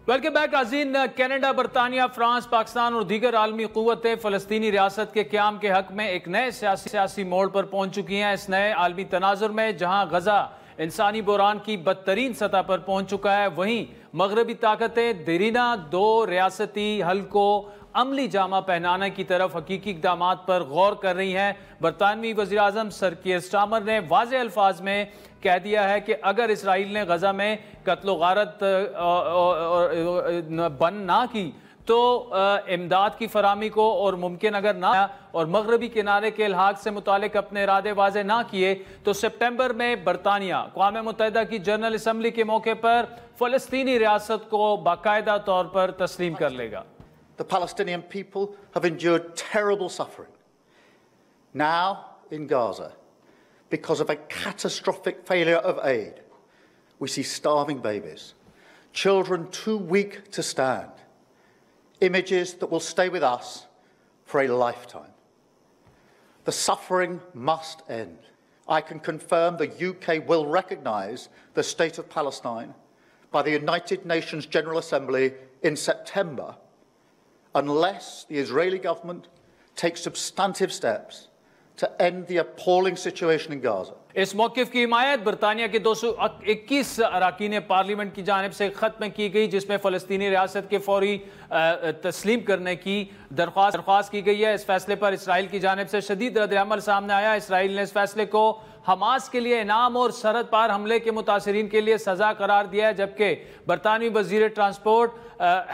Welcome back ناظرین. Canada, برطانیہ، France, Pakistan اور دیگر عالمی قوتیں فلسطینی ریاست کے قیام کے حق میں ایک نئے سیاسی موڑ پر پہنچ چکی ہیں. اس نئے عالمی تناظر میں جہاں غزہ انسانی بحران کی بدترین سطح پر پہنچ چکا ہے، وہیں مغربی طاقتیں دیرینہ دو ریاستی حل کو عملی جامہ پہنانے کی طرف حقیقی اقدامات پر غور کر رہی ہیں. برطانوی وزیراعظم سر کیئر سٹارمر نے واضح الفاظ میں کہہ دیا ہے کہ اگر اسرائیل نے غزہ میں قتل و غارت بند نہ کی تو امداد کی فراہمی کو اور ممکن اگر نہ اور مغربی کنارے کے الحاق سے متعلق اپنے ارادے واضح نہ کیے تو سپٹمبر میں برطانیہ اقوام متحدہ کی جنرل اسمبلی کے موقع پر فلسطینی ریاست کو باقاعدہ طور پر تسلیم کر لے گا. The Palestinian people have endured terrible suffering. Now in Gaza, because of a catastrophic failure of aid, we see starving babies, children too weak to stand, images that will stay with us for a lifetime. The suffering must end. I can confirm the UK will recognise the State of Palestine by the United Nations General Assembly in September unless the Israeli government takes substantive steps to end the appalling situation in Gaza. اس موقف کی حمایت برطانیہ کے 221 اراکین parliament کی جانب سے خط میں کی گئی، جس میں فلسطینی ریاست کے فوری تسلیم کرنے کی درخواست کی گئی ہے. اس فیصلے پر اسرائیل کی جانب سے شدید رد عمل سامنے آیا. اسرائیل نے اس فیصلے کو حماس کے لیے انعام اور سرحد پار حملے کے متاثرین کے لیے سزا قرار دیا ہے، جبکہ برطانوی وزیر ٹرانسپورٹ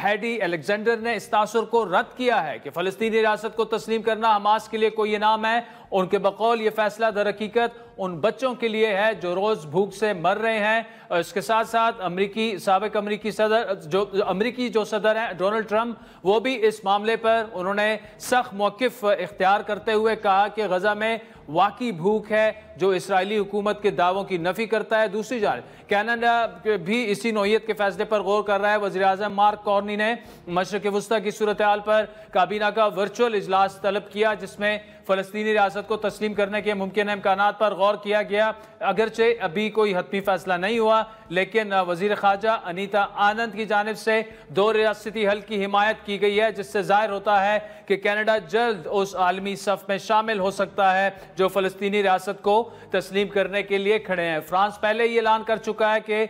ہیڈی الیگزینڈر نے اس تاثر کو رد کیا ہے کہ فلسطینی ریاست کو تسلیم کرنا حماس کے لیے کوئی انعام ہے. ان کے بقول یہ فیصلہ در حقیقت ان بچوں کے لیے ہے جو روز بھوک سے مر رہے ہیں. اور اس کے ساتھ ساتھ سابق امریکی جو صدر ہیں ڈونلڈ ٹرمپ، وہ بھی اس معاملے پر انہوں نے سخت موقف اختیار کرتے ہوئے کہا کہ غزہ میں واقعی بھوک ہے، جو اسرائیلی حکومت کے دعووں کی نفی کرتا ہے. دوسری جانب کینیڈا بھی اسی نوعیت کے فیصلے پر غور کر رہا ہے. وزیراعظم مارک کارنی نے مشرق وسطیٰ کی صورتحال پر کابینہ کا ورچوئل اجلاس طلب کیا، جس میں فلسطینی ریاست کو تسلیم کرنے کے ممکن امکانات پر غور کیا گیا. اگرچہ ابھی کوئی حتمی فیصلہ نہیں ہوا، لیکن وزیر خارجہ انیتا آنند کی جانب سے دو ریاستی حل کی حمایت کی گئی ہے، جس سے ظاہر ہوتا ہے کہ کینیڈا جلد اس عالمی صف میں شامل ہو سکتا ہے جو فلسطینی ریاست کو تسلیم کرنے کے لیے کھڑے ہیں. فرانس پہلے یہ اعلان کر چکا ہے کہ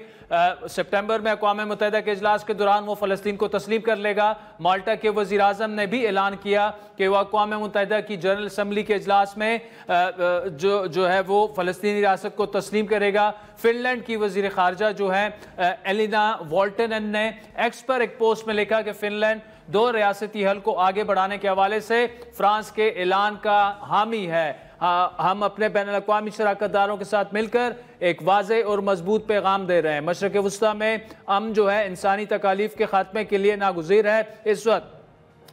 سپٹمبر میں اقوام متحدہ کے اجلاس کے دوران وہ فلسطین کو تسلیم کر لے گا. مالٹا کے وزیر اعظم نے بھی اعلان کیا کہ وہ اقوام متحدہ کی جنرل اسمبلی کے اجلاس میں جو ہے وہ فلسطینی ریاست کو تسلیم کرے گا. فن لینڈ کی وزیر خارجہ جو ہے ایلینا والٹنن نے ایکس پر ایک پوسٹ میں لکھا کہ فن لینڈ دو ریاستی حل کو آگے بڑھانے کے حوالے سے فرانس کے اعلان کا حامی ہے. ہم اپنے بین الاقوامی شراکت داروں کے ساتھ مل کر ایک واضح اور مضبوط پیغام دے رہے ہیں. مشرق وسطیٰ میں امن جو ہے انسانی تکالیف کے خاتمے کے لیے ناگزیر ہے. اس وقت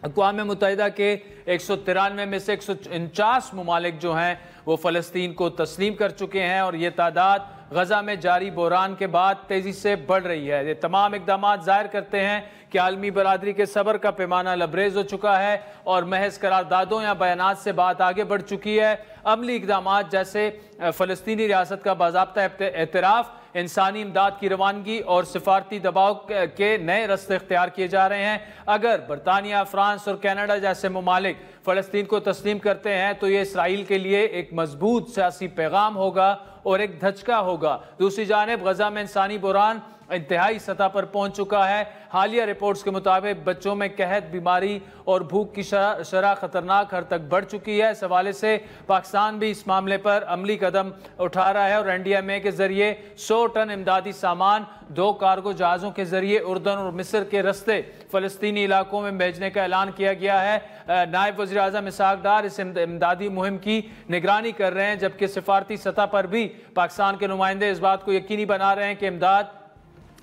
اقوام متحدہ کے 193 میں سے 149 ممالک جو ہیں وہ فلسطین کو تسلیم کر چکے ہیں، اور یہ تعداد غزہ میں جاری بحران کے بعد تیزی سے بڑھ رہی ہے. یہ تمام اقدامات ظاہر کرتے ہیں کہ عالمی برادری کے صبر کا پیمانہ لبریز ہو چکا ہے اور محض قراردادوں یا بیانات سے بات آگے بڑھ چکی ہے. عملی اقدامات جیسے فلسطینی ریاست کا باضابطہ اعتراف، انسانی امداد کی روانگی اور سفارتی دباؤ کے نئے راستے اختیار کیے جا رہے ہیں. اگر برطانیہ، فرانس اور کینیڈا جیسے ممالک فلسطین کو تسلیم کرتے ہیں تو یہ اسرائیل کے لیے ایک مضبوط سیاسی پیغام ہوگا اور ایک دھچکا ہوگا. دوسری جانب غزہ میں انسانی بحران انتہائی سطح پر پہنچ چکا ہے. حالیہ رپورٹس کے مطابق بچوں میں قحط، بیماری اور بھوک کی شرح خطرناک حد تک بڑھ چکی ہے. اس حوالے سے پاکستان بھی اس معاملے پر عملی قدم اٹھا رہا ہے اور NDMA کے ذریعے 100 ٹن امدادی سامان 2 کارگو جہازوں کے ذریعے اردن اور مصر کے رستے فلسطینی علاقوں میں بھیجنے کا اعلان کیا گیا ہے. نائب وزیر اعظم اسحاق ڈار اس امدادی مہم کی نگرانی کر رہے ہیں، جبکہ سفارتی سطح پر بھی پاکستان کے نمائندے اس بات کو یقینی بنا رہے ہیں کہ امداد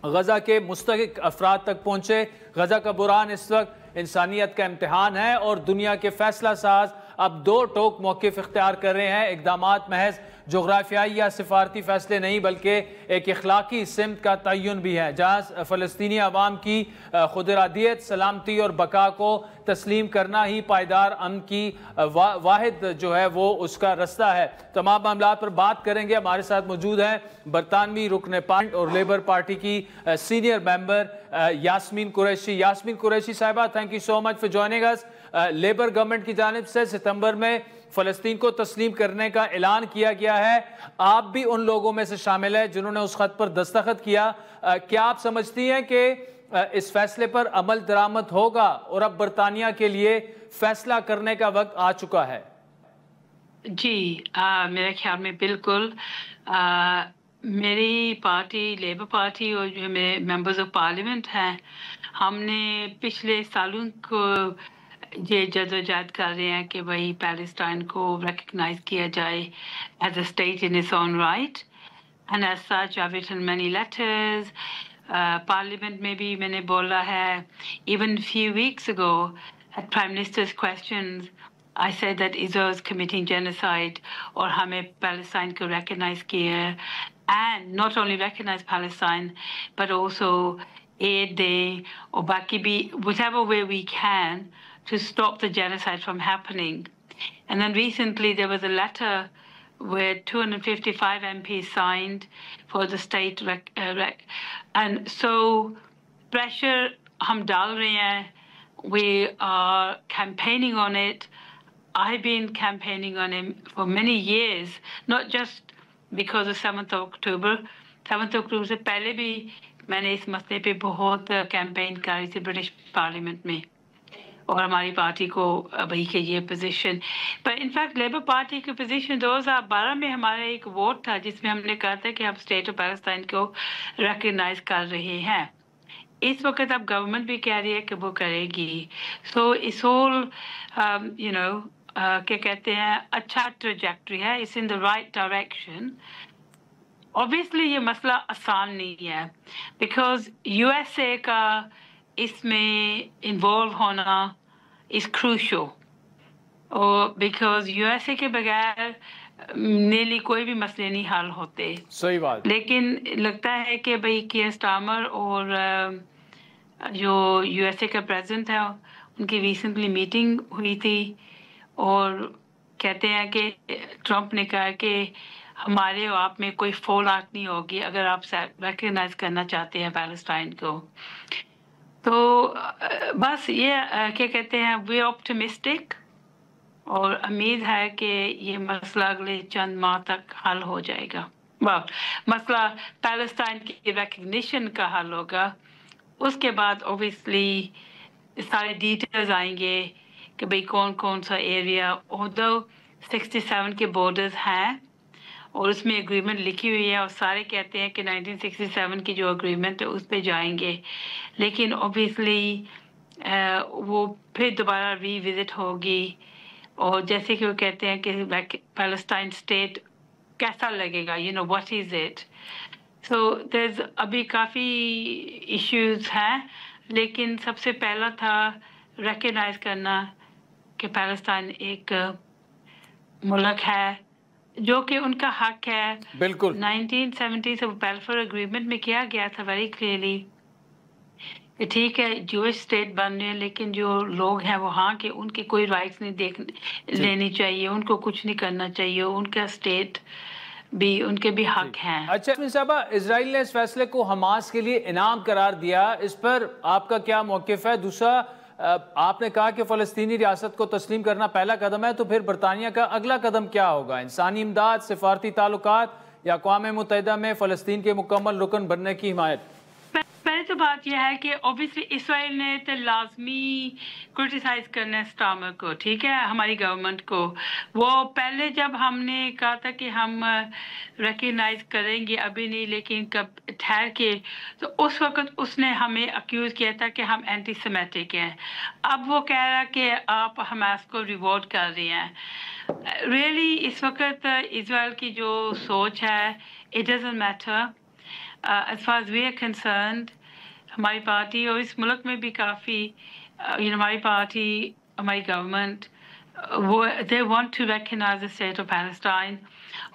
غزہ کے مستحق افراد تک پہنچے. غزہ کا بحران اس وقت انسانیت کا امتحان ہے اور دنیا کے فیصلہ ساز اب دو ٹوک موقف اختیار کر رہے ہیں. اقدامات محض جغرافیائی یا سفارتی فیصلے نہیں بلکہ ایک اخلاقی سمت کا تعین بھی ہے، جہاں فلسطینی عوام کی خود ارادیت، سلامتی اور بقا کو تسلیم کرنا ہی پائیدار امن کی واحد جو ہے وہ اس کا رستہ ہے۔ تمام معاملات پر بات کریں گے۔ ہمارے ساتھ موجود ہیں برطانوی رکن پارلیمنٹ اور لیبر پارٹی کی سینئر ممبر یاسمین قریشی۔ یاسمین قریشی صاحبہ، thank you so much for joining اس۔ لیبر گورنمنٹ کی جانب سے ستمبر میں فلسطین کو تسلیم کرنے کا اعلان کیا گیا ہے، آپ بھی ان لوگوں میں سے شامل ہیں جنہوں نے اس خط پر دستخط کیا۔ کیا آپ سمجھتی ہیں کہ اس فیصلے پر عمل درآمد ہوگا اور اب برطانیہ کے لیے فیصلہ کرنے کا وقت آ چکا ہے؟ جی میرے خیال میں بالکل میری پارٹی لیبر پارٹی اور جو میرے ممبرز آف پارلیمنٹ ہیں، ہم نے پچھلے سالوں کو یہ جدوجہد کر رہے ہیں کہ بھائی پیلسٹائن کو ریکگنائز کیا جائے as a state in its own right, and as such I have written many letters. Parliament میں بھی میں نے بولا ہے، even few weeks ago at prime ministers questions I said that Israel is committing genocide اور ہمیں Palestine کو recognize کیا ہے، and not only recognize Palestine but also aid دیں اور باقی بھی whatever way we can to stop the genocide from happening. And then recently there was a letter where 255 MPs signed for the state and so pressure ہم ڈال رہے ہیں. We are campaigning on it. I've been campaigning on it for many years, not just because of 7th of October. 7th October سے پہلے بھی میں نے اس مسئلے پہ بہت کیمپین کری تھی برٹش پارلیمنٹ میں، اور ہماری پارٹی کو بھائی کہ یہ پوزیشن، پر انفیکٹ لیبر پارٹی کی پوزیشن 2012 میں ہمارا ایک ووٹ تھا جس میں ہم نے کہا تھا کہ ہم اسٹیٹ آف پیلسٹائن کو ریکگنائز کر رہے ہیں. اس وقت اب گورنمنٹ بھی کہہ رہی ہے کہ وہ کرے گی. سو اس ہول کیا کہتے ہیں اچھا ٹریجیکٹری ہے، it's in the right direction. Obviously یہ مسئلہ آسان نہیں ہے بیکاز یو ایس اے کا اس میں انوالو ہونا از کروشل، اور بیکاز یو ایس اے کے بغیر نیلی کوئی بھی مسئلے نہیں حل ہوتے. صحیح بات. لیکن لگتا ہے کہ بھائی کیئر اسٹارمر اور جو یو ایس اے کا پریزیڈنٹ ہے ان کی ریسنٹلی میٹنگ ہوئی تھی، اور کہتے ہیں کہ ٹرمپ نے کہا کہ ہمارے اور آپ میں کوئی فال آؤٹ نہیں ہوگی اگر آپ ریکگنائز کرنا چاہتے ہیں پیلسٹائن کو. تو بس یہ کیا کہتے ہیں وی آپٹمسٹک، اور امید ہے کہ یہ مسئلہ اگلے چند ماہ تک حل ہو جائے گا. مسئلہ پیلسٹائن کی ریکگنیشن کا حل ہوگا، اس کے بعد اوبیسلی سارے ڈیٹیلز آئیں گے کہ بھئی کون کون سا ایریا. although 67 کے بارڈرز ہیں اور اس میں اگریمنٹ لکھی ہوئی ہے، اور سارے کہتے ہیں کہ 1967 کی جو اگریمنٹ ہے اس پہ جائیں گے، لیکن اوبیسلی وہ پھر دوبارہ ری وزٹ ہوگی. اور جیسے کہ وہ کہتے ہیں کہ پیلسٹائن اسٹیٹ کیسا لگے گا، what is it. So there's ابھی کافی ایشوز ہیں، لیکن سب سے پہلا تھا ریکگنائز کرنا کہ پیلسٹائن ایک ملک ہے جو کہ ان کا حق ہے. بالکل 1970 سے بیلفور اگریمنٹ میں کیا گیا تھا ویری کلیئرلی کہ ٹھیک ہے جوش اسٹیٹ بن رہے ہیں، لیکن جو لوگ ہیں وہاں کے ان کے کوئی رائٹس نہیں لینی چاہیے، ان کو کچھ نہیں کرنا چاہیے، ان کا اسٹیٹ بھی ان کے بھی حق ہیں. اچھا صاحبہ، اسرائیل نے اس فیصلے کو حماس کے لیے انعام قرار دیا، اس پر آپ کا کیا موقف ہے؟ دوسرا، آپ نے کہا کہ فلسطینی ریاست کو تسلیم کرنا پہلا قدم ہے، تو پھر برطانیہ کا اگلا قدم کیا ہوگا؟ انسانی امداد، سفارتی تعلقات، یا اقوام متحدہ میں فلسطین کے مکمل رکن بننے کی حمایت؟ پہلے تو بات یہ ہے کہ اوبیسلی اسرائیل نے تو لازمی کرٹیسائز کرنا ہے اسٹارمر کو، ٹھیک ہے، ہماری گورنمنٹ کو. وہ پہلے جب ہم نے کہا تھا کہ ہم ریکگنائز کریں گے، ابھی نہیں لیکن کب ٹھہر کے، تو اس وقت اس نے ہمیں اکیوز کیا تھا کہ ہم اینٹی سیمیٹک ہیں. اب وہ کہہ رہا کہ آپ حماس کو ریوارڈ کر رہے ہیں. ریئلی اس وقت اسرائیل کی جو سوچ ہے it doesn't matter. As far as we are concerned, ہماری پارٹی اور اس ملک میں بھی کافی ہماری پارٹی، ہماری government they want to recognize the state of Palestine.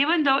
Even though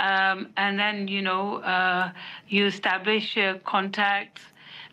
and then you establish contacts,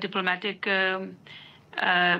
diplomatic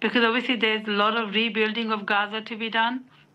because obviously there's a lot of rebuilding of Gaza to be done.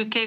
UK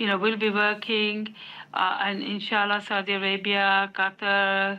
will be working, and inshallah Saudi Arabia, Qatar,